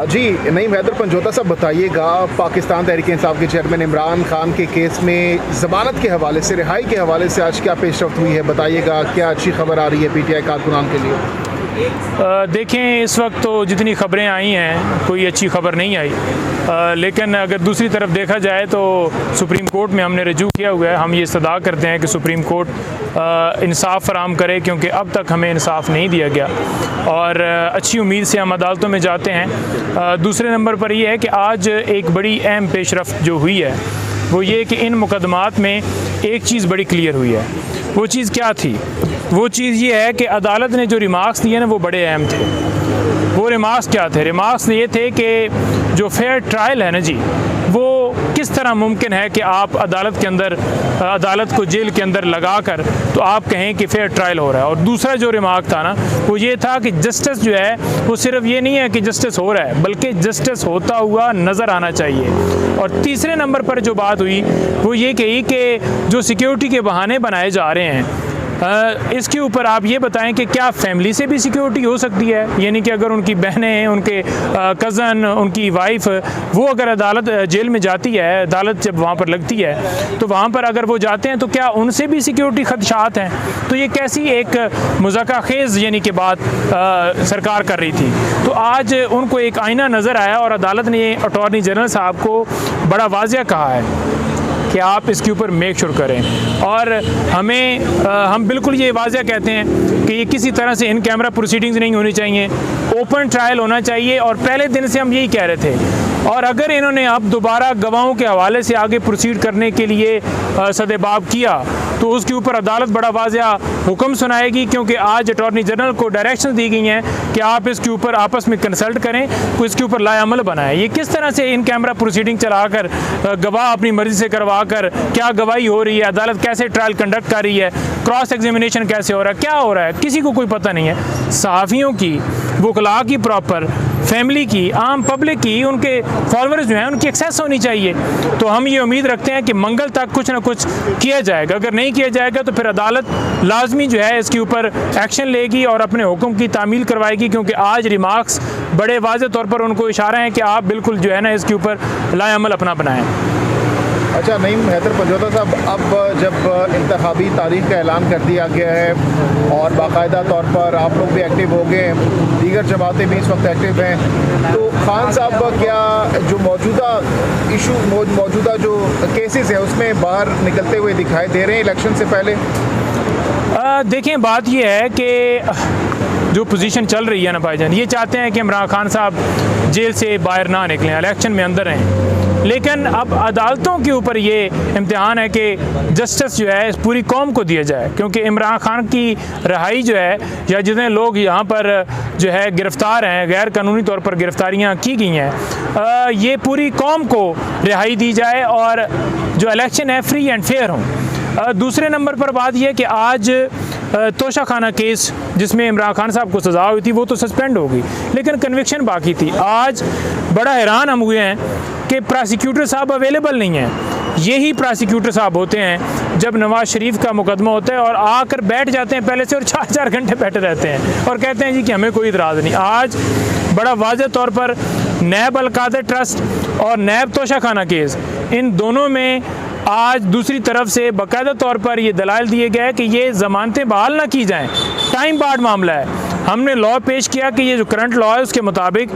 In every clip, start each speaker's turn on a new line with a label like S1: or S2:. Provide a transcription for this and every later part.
S1: जी नईम हैदर पंजोता साहब, बताइएगा पाकिस्तान तहरीक इंसाफ के चेयरमैन इमरान खान के केस में ज़मानत के हवाले से, रिहाई के हवाले से आज क्या पेशरफ्त हुई है? बताइएगा, क्या अच्छी खबर आ रही है पीटीआई कारकुनान के लिए?
S2: देखें, इस वक्त तो जितनी ख़बरें आई हैं कोई अच्छी खबर नहीं आई, लेकिन अगर दूसरी तरफ देखा जाए तो सुप्रीम कोर्ट में हमने रजू किया हुआ है। हम ये सदा करते हैं कि सुप्रीम कोर्ट इंसाफ फराम करे, क्योंकि अब तक हमें इंसाफ नहीं दिया गया और अच्छी उम्मीद से हम अदालतों में जाते हैं। दूसरे नंबर पर यह है कि आज एक बड़ी अहम पेशरफ्त जो हुई है वो ये कि इन मुकदमात में एक चीज़ बड़ी क्लियर हुई है। वो चीज़ क्या थी? वो चीज़ ये है कि अदालत ने जो रिमार्क्स दिए ना वो बड़े अहम थे। वो रिमार्क्स क्या थे? रिमार्क्स ये थे कि जो फेयर ट्रायल है ना जी, वो किस तरह मुमकिन है कि आप अदालत के अंदर, अदालत को जेल के अंदर लगाकर तो आप कहें कि फेयर ट्रायल हो रहा है। और दूसरा जो रिमार्क था ना वो ये था कि जस्टिस जो है वो सिर्फ ये नहीं है कि जस्टिस हो रहा है, बल्कि जस्टिस होता हुआ नज़र आना चाहिए। और तीसरे नंबर पर जो बात हुई वो ये कही कि जो सिक्योरिटी के बहाने बनाए जा रहे हैं, इसके ऊपर आप ये बताएं कि क्या फैमिली से भी सिक्योरिटी हो सकती है? यानी कि अगर उनकी बहनें, उनके कज़न, उनकी वाइफ, वो अगर अदालत जेल में जाती है, अदालत जब वहाँ पर लगती है तो वहाँ पर अगर वो जाते हैं तो क्या उनसे भी सिक्योरिटी खदशात हैं? तो ये कैसी एक मज़ाक़ खेज़ यानी कि बात सरकार कर रही थी। तो आज उनको एक आईना नज़र आया और अदालत ने अटॉर्नी जनरल साहब को बड़ा वाज़िया कहा है कि आप इसके ऊपर मेक श्योर करें। और हम बिल्कुल ये वाज़िया कहते हैं कि ये किसी तरह से इन कैमरा प्रोसीडिंग्स नहीं होनी चाहिए, ओपन ट्रायल होना चाहिए। और पहले दिन से हम यही कह रहे थे। और अगर इन्होंने अब दोबारा गवाहों के हवाले से आगे प्रोसीड करने के लिए सदेबाब किया तो उसके ऊपर अदालत बड़ा वाज़िया हुक्म सुनाएगी, क्योंकि आज अटॉर्नी जनरल को डायरेक्शन दी गई हैं कि आप इसके ऊपर आपस में कंसल्ट करें, को इसके ऊपर लाएअमल बनाएं। ये किस तरह से इन कैमरा प्रोसीडिंग चलाकर गवाह अपनी मर्ज़ी से करवा कर क्या गवाही हो रही है, अदालत कैसे ट्रायल कंडक्ट कर रही है, क्रॉस एग्जामिनेशन कैसे हो रहा है, क्या हो रहा है, किसी को कोई पता नहीं है। सहाफ़ियों की, वकला की, प्रॉपर फैमिली की, आम पब्लिक की, उनके फॉलोअर्स जो हैं उनकी एक्सेस होनी चाहिए। तो हम ये उम्मीद रखते हैं कि मंगल तक कुछ ना कुछ किया जाएगा। अगर नहीं किया जाएगा तो फिर अदालत लाजमी जो है इसके ऊपर एक्शन लेगी और अपने हुक्म की तामील करवाएगी, क्योंकि आज रिमार्क्स बड़े वाज़े तौर पर उनको इशारा है कि आप बिल्कुल जो है ना इसके ऊपर लाएअमल अपना बनाएं।
S1: अच्छा नईम हैदर पंजोता साहब, अब जब इंतखाबी तारीख का ऐलान कर दिया गया है और बाकायदा तौर पर आप लोग भी एक्टिव हो गए, दीगर जमातें भी इस वक्त एक्टिव हैं, तो खान साहब क्या जो मौजूदा इशू, मौजूदा जो केसेस है उसमें बाहर निकलते हुए दिखाई दे रहे हैं इलेक्शन से पहले?
S2: देखें, बात यह है कि जो पोजीशन चल रही है ना भाईजान, ये चाहते हैं कि इमरान खान साहब जेल से बाहर ना निकलें, इलेक्शन में अंदर रहें। लेकिन अब अदालतों के ऊपर ये इम्तिहान है कि जस्टिस जो है इस पूरी कौम को दिया जाए, क्योंकि इमरान खान की रिहाई जो है, या जितने लोग यहाँ पर जो है गिरफ़्तार हैं, गैर कानूनी तौर पर गिरफ़्तारियाँ की गई हैं, ये पूरी कौम को रिहाई दी जाए और जो इलेक्शन है फ्री एंड फेयर हों। दूसरे नंबर पर बात यह कि आज तोशा खाना केस जिसमें इमरान खान साहब को सज़ा हुई थी वो तो सस्पेंड हो गई, लेकिन कन्विक्शन बाकी थी। आज बड़ा हैरान हम हुए हैं कि प्रोसिक्यूटर साहब अवेलेबल नहीं हैं। यही प्रोसिक्यूटर साहब होते हैं जब नवाज शरीफ का मुकदमा होता है और आकर बैठ जाते हैं पहले से और 4-4 घंटे बैठे रहते हैं और कहते हैं जी कि हमें कोई इतराज़ नहीं। आज बड़ा वाज़े तौर पर नैब अलकादर ट्रस्ट और नैब तोशा खाना केस, इन दोनों में आज दूसरी तरफ से बाकायदा तौर पर ये दलाइल दिए गए कि ये ज़मानतें बहाल ना की जाएं, टाइम बार्ड मामला है। हमने लॉ पेश किया कि ये जो करंट लॉ है उसके मुताबिक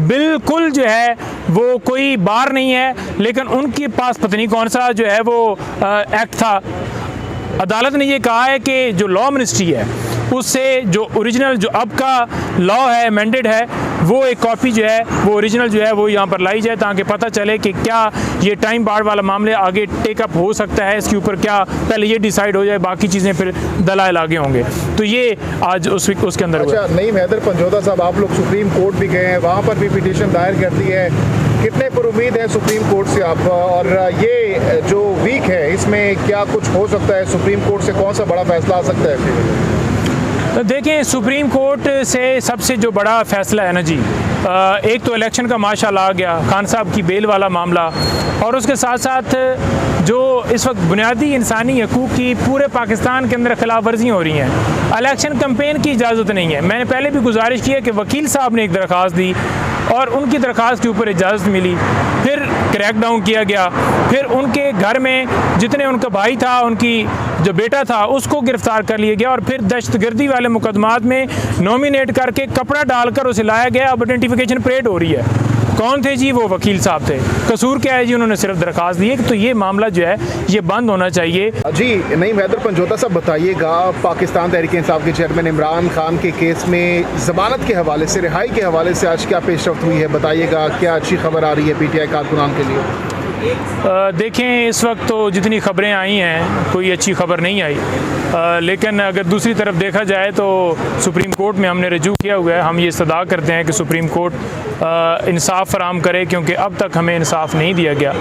S2: बिल्कुल जो है वो कोई बार नहीं है, लेकिन उनके पास पता नहीं कौन सा जो है वो एक्ट था। अदालत ने ये कहा है कि जो लॉ मिनिस्ट्री है उससे जो ओरिजिनल जो अब का लॉ है, अमेंडेड है, वो एक कॉपी जो है वो ओरिजिनल जो है वो यहाँ पर लाई जाए, ताकि पता चले कि क्या ये टाइम बार्ड वाला मामले आगे टेकअप हो सकता है, इसके ऊपर क्या पहले ये डिसाइड हो जाए, बाकी चीज़ें फिर दलाइल आगे होंगे। तो ये आज उसके अंदर।
S1: अच्छा नईम हैदर पंजोता साहब, आप लोग सुप्रीम कोर्ट भी गए हैं, वहाँ पर भी पिटीशन दायर कर दी है, कितने पर उम्मीद है सुप्रीम कोर्ट से आप? और ये जो वीक है इसमें क्या कुछ हो सकता है? सुप्रीम कोर्ट से कौन सा बड़ा फैसला आ सकता है?
S2: तो देखें, सुप्रीम कोर्ट से सबसे जो बड़ा फ़ैसला है ना जी, एक तो इलेक्शन का माशाल्लाह आ गया, खान साहब की बेल वाला मामला, और उसके साथ साथ जो इस वक्त बुनियादी इंसानी हकूक़ की पूरे पाकिस्तान के अंदर खिलाफ वर्जियाँ हो रही हैं। इलेक्शन कैंपेन की इजाज़त नहीं है। मैंने पहले भी गुजारिश की है कि वकील साहब ने एक दरख्वास्त दी और उनकी दरख्वास्त के ऊपर इजाज़त मिली, फिर क्रैकडाउन किया गया, फिर उनके घर में जितने उनका भाई था, उनकी जो बेटा था, उसको गिरफ्तार कर लिया गया और फिर दहशतगर्दी वाले मुकदमात में नॉमिनेट करके कपड़ा डालकर उसे लाया गया। अब आइडेंटिफिकेशन परेड हो रही है। कौन थे जी? वो वकील साहब थे। कसूर क्या है जी? उन्होंने सिर्फ दरख्वास्त दी है। तो ये मामला जो है ये बंद होना चाहिए।
S1: जी नईम हैदर पंजोता साहब, बताइएगा पाकिस्तान तहरीक इंसाफ के चेयरमैन इमरान खान के केस में ज़मानत के हवाले से, रिहाई के हवाले से आज क्या पेशरफ्त हुई है? बताइएगा, क्या अच्छी खबर आ रही है पीटीआई कारकुनान के लिए?
S2: देखें, इस वक्त तो जितनी ख़बरें आई हैं कोई अच्छी खबर नहीं आई, लेकिन अगर दूसरी तरफ देखा जाए तो सुप्रीम कोर्ट में हमने रजू किया हुआ है। हम ये इस्तदा करते हैं कि सुप्रीम कोर्ट इंसाफ फराम करे, क्योंकि अब तक हमें इंसाफ नहीं दिया गया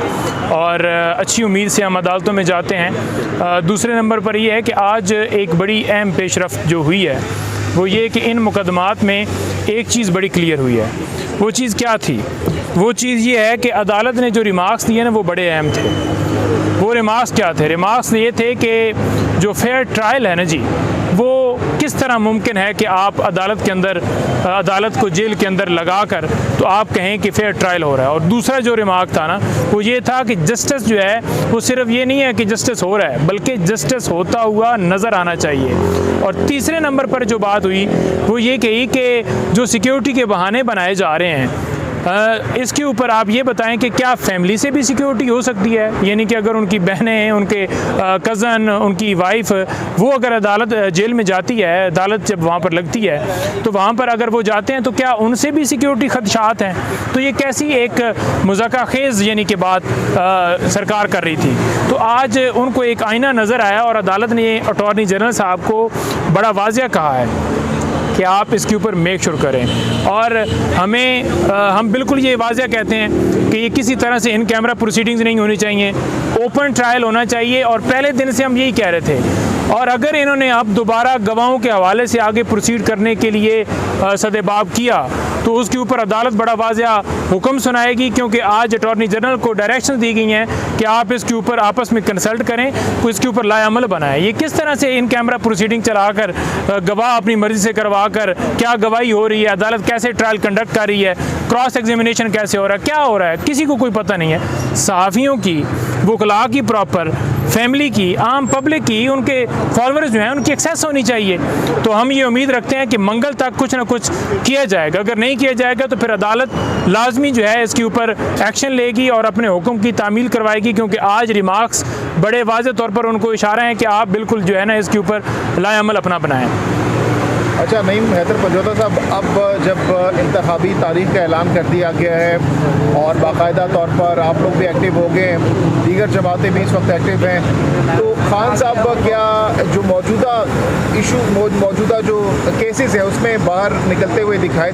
S2: और अच्छी उम्मीद से हम अदालतों में जाते हैं। दूसरे नंबर पर यह है कि आज एक बड़ी अहम पेशरफ्त जो हुई है वो ये कि इन मुकदमात में एक चीज़ बड़ी क्लियर हुई है। वो चीज़ क्या थी? वो चीज़ ये है कि अदालत ने जो रिमार्क्स दिए ना वो बड़े अहम थे। वो रिमार्क्स क्या थे? रिमार्क्स ये थे कि जो फेयर ट्रायल है ना जी, वो किस तरह मुमकिन है कि आप अदालत के अंदर, अदालत को जेल के अंदर लगा कर तो आप कहें कि फेयर ट्रायल हो रहा है। और दूसरा जो रिमार्क था ना वो ये था कि जस्टिस जो है वो सिर्फ ये नहीं है कि जस्टिस हो रहा है, बल्कि जस्टिस होता हुआ नज़र आना चाहिए। और तीसरे नंबर पर जो बात हुई वो ये कही कि जो सिक्योरिटी के बहाने बनाए जा रहे हैं, इसके ऊपर आप ये बताएं कि क्या फैमिली से भी सिक्योरिटी हो सकती है? यानी कि अगर उनकी बहनें, उनके कज़न, उनकी वाइफ, वो अगर अदालत जेल में जाती है, अदालत जब वहाँ पर लगती है तो वहाँ पर अगर वो जाते हैं तो क्या उनसे भी सिक्योरिटी खदशात हैं? तो ये कैसी एक मज़ाक़ खेज़ यानी कि बात सरकार कर रही थी। तो आज उनको एक आईना नज़र आया और अदालत ने अटॉर्नी जनरल साहब को बड़ा वाज़िया कहा है कि आप इसके ऊपर मेक श्योर करें। और हम बिल्कुल ये वाज़िया कहते हैं कि ये किसी तरह से इन कैमरा प्रोसीडिंग्स नहीं होनी चाहिए, ओपन ट्रायल होना चाहिए। और पहले दिन से हम यही कह रहे थे। और अगर इन्होंने अब दोबारा गवाहों के हवाले से आगे प्रोसीड करने के लिए सदेबाब किया तो उसके ऊपर अदालत बड़ा वाज़िया हुक्म सुनाएगी, क्योंकि आज अटॉर्नी जनरल को डायरेक्शन दी गई हैं कि आप इसके ऊपर आपस में कंसल्ट करें, तो इसके ऊपर लाएअमल बनाएं। ये किस तरह से इन कैमरा प्रोसीडिंग चलाकर गवाह अपनी मर्ज़ी से करवा कर क्या गवाही हो रही है, अदालत कैसे ट्रायल कंडक्ट कर रही है, क्रॉस एग्जामिनेशन कैसे हो रहा है, क्या हो रहा है, किसी को कोई पता नहीं है। सहाफ़ियों की, वकला की, प्रॉपर फैमिली की, आम पब्लिक की, उनके फॉलोअर्स जो हैं उनकी एक्सेस होनी चाहिए। तो हम ये उम्मीद रखते हैं कि मंगल तक कुछ ना कुछ किया जाएगा। अगर नहीं किया जाएगा तो फिर अदालत लाजमी जो है इसके ऊपर एक्शन लेगी और अपने हुक्म की तामील करवाएगी, क्योंकि आज रिमार्क्स बड़े वाज़े तौर पर उनको इशारा है कि आप बिल्कुल जो है ना इसके ऊपर लाएअमल अपना बनाएं।
S1: अच्छा नईम हैदर पंजोता साहब, अब जब इंतखाबी तारीख का ऐलान कर दिया गया है और बाकायदा तौर पर आप लोग भी एक्टिव हो गए हैं, दीगर जमातें भी इस वक्त एक्टिव हैं, तो खान साहब का क्या जो मौजूदा जो केसेस है उसमें बाहर निकलते हुए दिखाई